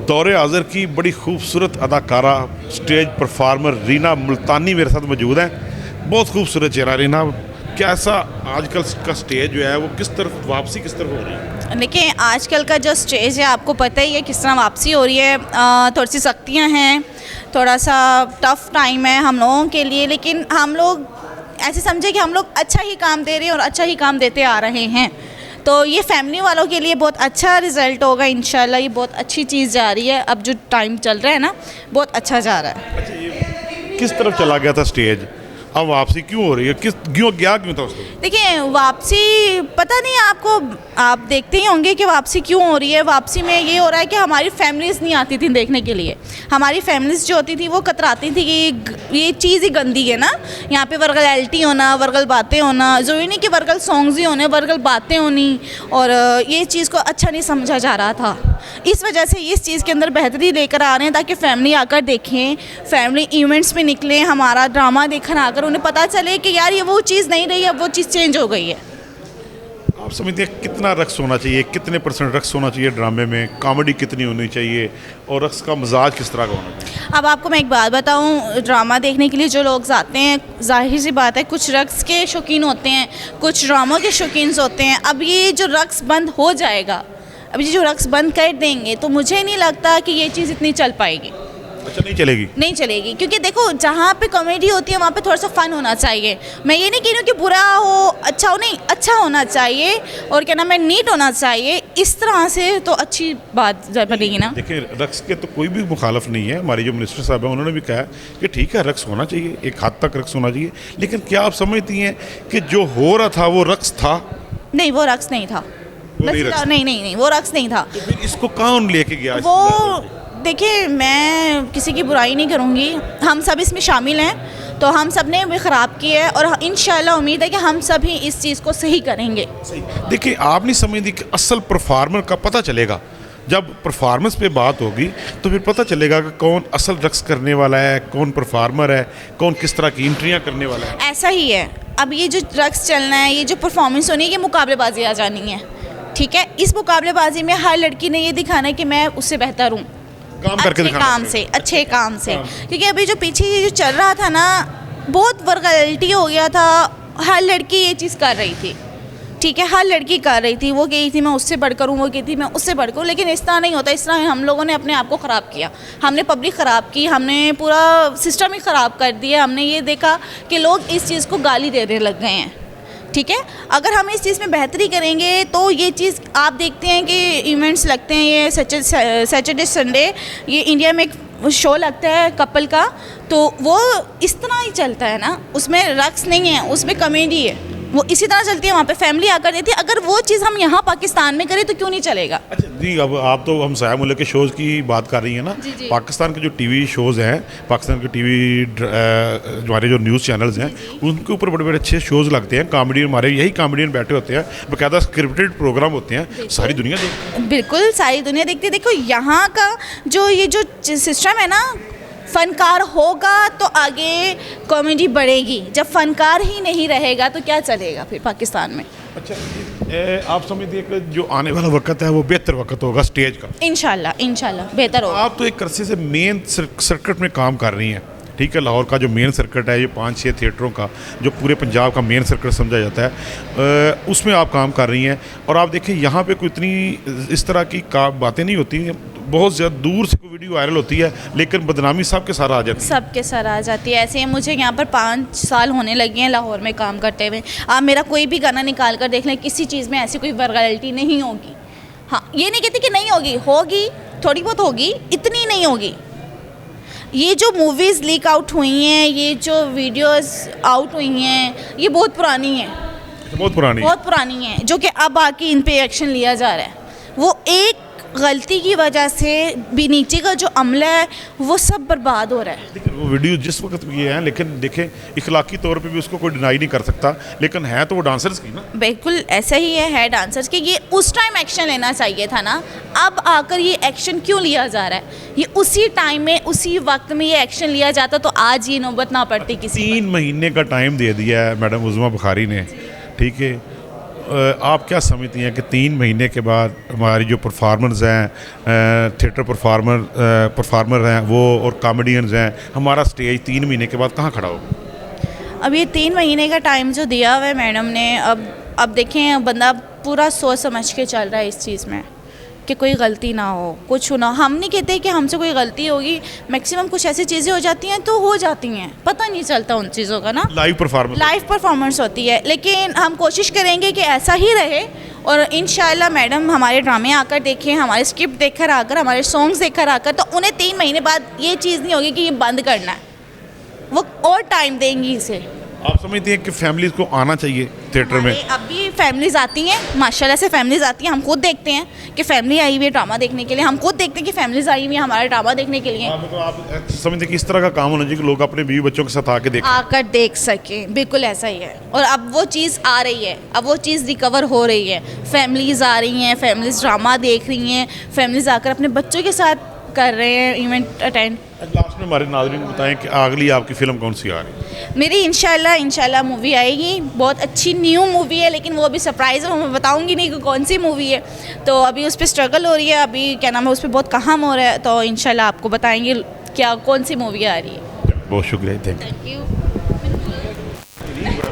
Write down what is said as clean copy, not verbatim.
दौरे हाज़िर की बड़ी खूबसूरत अदाकारा स्टेज परफॉर्मर रीना मुल्तानी मेरे साथ मौजूद हैं। बहुत खूबसूरत चेहरा रीना, कैसा आजकल का स्टेज जो है वो किस तरफ वापसी किस तरफ हो रही है? देखिए, आजकल का जो स्टेज है आपको पता ही है किस तरह वापसी हो रही है। थोड़ी सी सख्तियाँ हैं, थोड़ा सा टफ़ टाइम है हम लोगों के लिए, लेकिन हम लोग ऐसे समझे कि हम लोग अच्छा ही काम दे रहे हैं और अच्छा ही काम देते आ रहे हैं। तो ये फैमिली वालों के लिए बहुत अच्छा रिज़ल्ट होगा इंशाल्लाह। ये बहुत अच्छी चीज़ जा रही है। अब जो टाइम चल रहा है ना, बहुत अच्छा जा रहा है। अच्छा, ये किस तरफ चला गया था स्टेज, अब वापसी क्यों हो रही है, किस क्यों था उसको? देखिए, वापसी पता नहीं आपको, आप देखते ही होंगे कि वापसी क्यों हो रही है। वापसी में ये हो रहा है कि हमारी फैमिलीज़ नहीं आती थी देखने के लिए। हमारी फैमिलीज़ जो होती थी वो कतराती थी कि ये चीज़ ही गंदी है ना, यहाँ पे वर्गलैलिटी होना, वर्गल बातें होना, ज़रूरी नहीं कि वर्गल सॉन्ग्स ही होने, वर्गल बातें होनी, और ये चीज़ को अच्छा नहीं समझा जा रहा था। इस वजह से इस चीज़ के अंदर बेहतरी लेकर आ रहे हैं ताकि फैमिली आकर देखें, फैमिली इवेंट्स में निकलें, हमारा ड्रामा देखकर आकर उन्हें पता चले कि यार ये वो चीज़ नहीं रही, अब वो चीज़ चेंज हो गई है। आप समझते हैं कितना रक्स होना चाहिए, कितने % रक्स होना चाहिए ड्रामे में, कॉमेडी कितनी होनी चाहिए और रक्स का मिजाज किस तरह का होना चाहिए? अब आपको मैं एक बात बताऊं, ड्रामा देखने के लिए जो लोग जाते हैं, जाहिर सी बात है कुछ रक्स के शौकीन होते हैं, कुछ ड्रामों के शौकीन होते हैं। अब ये जो रक्स बंद हो जाएगा, अब ये जो रक्स बंद कर देंगे तो मुझे नहीं लगता कि ये चीज़ इतनी चल पाएगी। अच्छा, नहीं चलेगी? नहीं चलेगी, क्योंकि देखो जहाँ पे कॉमेडी होती है वहाँ पे थोड़ा सा फ़न होना चाहिए। मैं ये नहीं कह रही हूँ कि बुरा हो, अच्छा हो, नहीं, अच्छा होना चाहिए और क्या नाम है, नीट होना चाहिए। इस तरह से तो अच्छी बात बनेगी ना। देखिए, रक्स के तो कोई भी मुखालफ नहीं है। हमारी जो मिनिस्टर साहब हैं उन्होंने भी कहा कि ठीक है, रक्स होना चाहिए, एक हद तक रक्स होना चाहिए, लेकिन क्या आप समझती हैं कि जो हो रहा था वो रक्स था? नहीं, वो रक्स नहीं था। नहीं, वो रक्स नहीं था। तो फिर इसको कौन लेके गया? वो देखिए, मैं किसी की बुराई नहीं करूँगी, हम सब इसमें शामिल हैं, तो हम सब ने भी ख़राब की है और इंशाल्लाह उम्मीद है कि हम सभी इस चीज़ को सही करेंगे। सही। देखिए, आप नहीं समझती कि असल परफॉर्मर का पता चलेगा जब परफॉर्मेंस पे बात होगी, तो फिर पता चलेगा कि कौन असल रक्स करने वाला है, कौन परफॉर्मर है, कौन किस तरह की एंट्रियाँ करने वाला है। ऐसा ही है। अब ये जो रक्स चलना है, ये जो परफॉर्मेंस होनी है, ये मुकाबलेबाजी आ जानी है। ठीक है, इस मुकाबलेबाजी में हर लड़की ने ये दिखाना है कि मैं उससे बेहतर हूँ, काम करके अच्छे काम से। क्योंकि अभी जो पीछे ये जो चल रहा था ना, बहुत वर्गलिटी हो गया था। हर लड़की ये चीज़ कर रही थी, ठीक है, हर लड़की कर रही थी। वो कही थी मैं उससे बढ़कर हूँ, वो कही थी मैं उससे बढ़कर हूँ, लेकिन इस तरह नहीं होता। इस तरह हम लोगों ने अपने आप को ख़राब किया, हमने पब्लिक ख़राब की, हमने पूरा सिस्टम ही ख़राब कर दिया। हमने ये देखा कि लोग इस चीज़ को गाली देने लग गए हैं। ठीक है, अगर हम इस चीज़ में बेहतरी करेंगे तो ये चीज़ आप देखते हैं कि इवेंट्स लगते हैं, ये सैटरडे संडे ये इंडिया में एक शो लगता है कपल का, तो वो इस तरह ही चलता है ना, उसमें रक्स नहीं है, उसमें कॉमेडी है, वो इसी तरह चलती है। वहाँ पे फैमिली आकर देती है। अगर वो चीज़ हम यहाँ पाकिस्तान में करें तो क्यों नहीं चलेगा? अच्छा जी, अब आप तो हम साया मुल्क के शोज़ की बात कर रही हैं ना। जी। पाकिस्तान के जो टीवी शोज़ हैं, पाकिस्तान के टीवी हमारे जो न्यूज़ चैनल्स हैं, उनके ऊपर बड़े बड़े अच्छे शोज़ लगते हैं। कॉमेडियन, हमारे यही कॉमेडियन बैठे होते हैं, बाकायदा स्क्रिप्टेड प्रोग्राम होते हैं, सारी दुनिया देखती है। बिल्कुल, सारी दुनिया देखती है। देखो, यहाँ का जो ये जो सिस्टम है ना, फ़नकार होगा तो आगे कॉमेडी बढ़ेगी। जब फ़नकार ही नहीं रहेगा तो क्या चलेगा फिर पाकिस्तान में? अच्छा, आप समझिए कि जो आने वाला वक्त है वो बेहतर वक्त होगा स्टेज का। इंशाल्लाह बेहतर होगा। आप तो एक अरसे से मेन सर्किट में काम कर रही हैं, ठीक है। लाहौर का जो मेन सर्किट है, ये 5-6 थिएटरों का जो पूरे पंजाब का मेन सर्किट समझा जाता है, उसमें आप काम कर रही हैं। और आप देखें, यहाँ पे कोई इतनी इस तरह की बातें नहीं होती, बहुत ज़्यादा दूर से कोई वीडियो वायरल होती है, लेकिन बदनामी सबके साथ आ जाती है। सबके साथ आ जाती है। ऐसे ही मुझे यहाँ पर 5 साल होने लगे हैं लाहौर में काम करते हुए। आप मेरा कोई भी गाना निकाल कर देख लें, किसी चीज़ में ऐसी कोई वर्गलिटी नहीं होगी। हाँ, ये नहीं कहती कि नहीं होगी, थोड़ी बहुत होगी, इतनी नहीं होगी। ये जो मूवीज़ लीक आउट हुई हैं, ये जो वीडियोस आउट हुई हैं, ये बहुत पुरानी है, बहुत पुरानी है, जो कि अब आके इन पे एक्शन लिया जा रहा है। वो एक गलती की वजह से भी नीचे का जो अमला है वो सब बर्बाद हो रहा है। देखिए, वो वीडियो जिस वक्त भी है, लेकिन देखें इखलाकी तौर पे भी उसको कोई डिनाई नहीं कर सकता, लेकिन है तो वो डांसर्स की ना। बिल्कुल ऐसा ही है डांसर्स की। ये उस टाइम एक्शन लेना चाहिए था ना, अब आकर ये एक्शन क्यों लिया जा रहा है? ये उसी टाइम में, उसी वक्त में ये एक्शन लिया जाता तो आज ये नौबत ना पड़ती किसी। 3 महीने का टाइम दे दिया है मैडम उज़मा बुखारी ने, ठीक है। आप क्या समझती हैं कि 3 महीने के बाद हमारी जो परफॉर्मर्स हैं, थिएटर परफॉर्मर हैं वो, और कॉमेडियंस हैं, हमारा स्टेज 3 महीने के बाद कहाँ खड़ा होगा? अब ये 3 महीने का टाइम जो दिया हुआ है मैडम ने, अब देखें बंदा पूरा सोच समझ के चल रहा है इस चीज़ में कि कोई गलती ना हो, कुछ ना। हम नहीं कहते कि हमसे कोई गलती होगी, मैक्सिमम कुछ ऐसी चीज़ें हो जाती हैं तो हो जाती हैं, पता नहीं चलता उन चीज़ों का ना। लाइव परफॉर्मेंस होती है, लेकिन हम कोशिश करेंगे कि ऐसा ही रहे। और इंशाल्लाह मैडम हमारे ड्रामे आकर देखें, हमारे स्क्रिप्ट देखकर आकर, हमारे सॉन्ग्स देखकर आकर, तो उन्हें 3 महीने बाद ये चीज़ नहीं होगी कि ये बंद करना है, वो और टाइम देंगी इसे। आप समझते हैं कि फैमिलीज़ को आना चाहिए थिएटर में? अब भी फैमिलीज़ आती हैं, माशाल्लाह से फैमिलीज़ आती हैं। हम खुद देखते हैं कि फैमिली आई हुई है ड्रामा देखने के लिए, हम खुद देखते हैं कि फैमिलीज़ आई हुई है हमारा ड्रामा देखने के लिए। मतलब आप समझते हैं कि इस तरह का काम होना चाहिए कि लोग अपने बीवी बच्चों के साथ आकर देख सकें, बिल्कुल ऐसा ही है। और अब वो चीज़ आ रही है, अब वो चीज़ रिकवर हो रही है, फैमिलीज़ आ रही हैं, फैमिलीज़ ड्रामा देख रही हैं, फैमिलीज़ आकर अपने बच्चों के साथ कर रहे हैं इवेंट अटेंड। लास्ट में हमारे नाज़रीन को बताएं कि अगली आपकी फ़िल्म कौन सी आ रही है? मेरी इंशाल्लाह मूवी आएगी, बहुत अच्छी न्यू मूवी है, लेकिन वो अभी सरप्राइज़ है, मैं बताऊंगी नहीं कि कौन सी मूवी है। तो अभी उस पर स्ट्रगल हो रही है, अभी क्या नाम है, उस पर बहुत काम हो रहा है, तो इंशाल्लाह आपको बताएंगे क्या कौन सी मूवी आ रही है। बहुत शुक्रिया, थैंक यू। Thank you.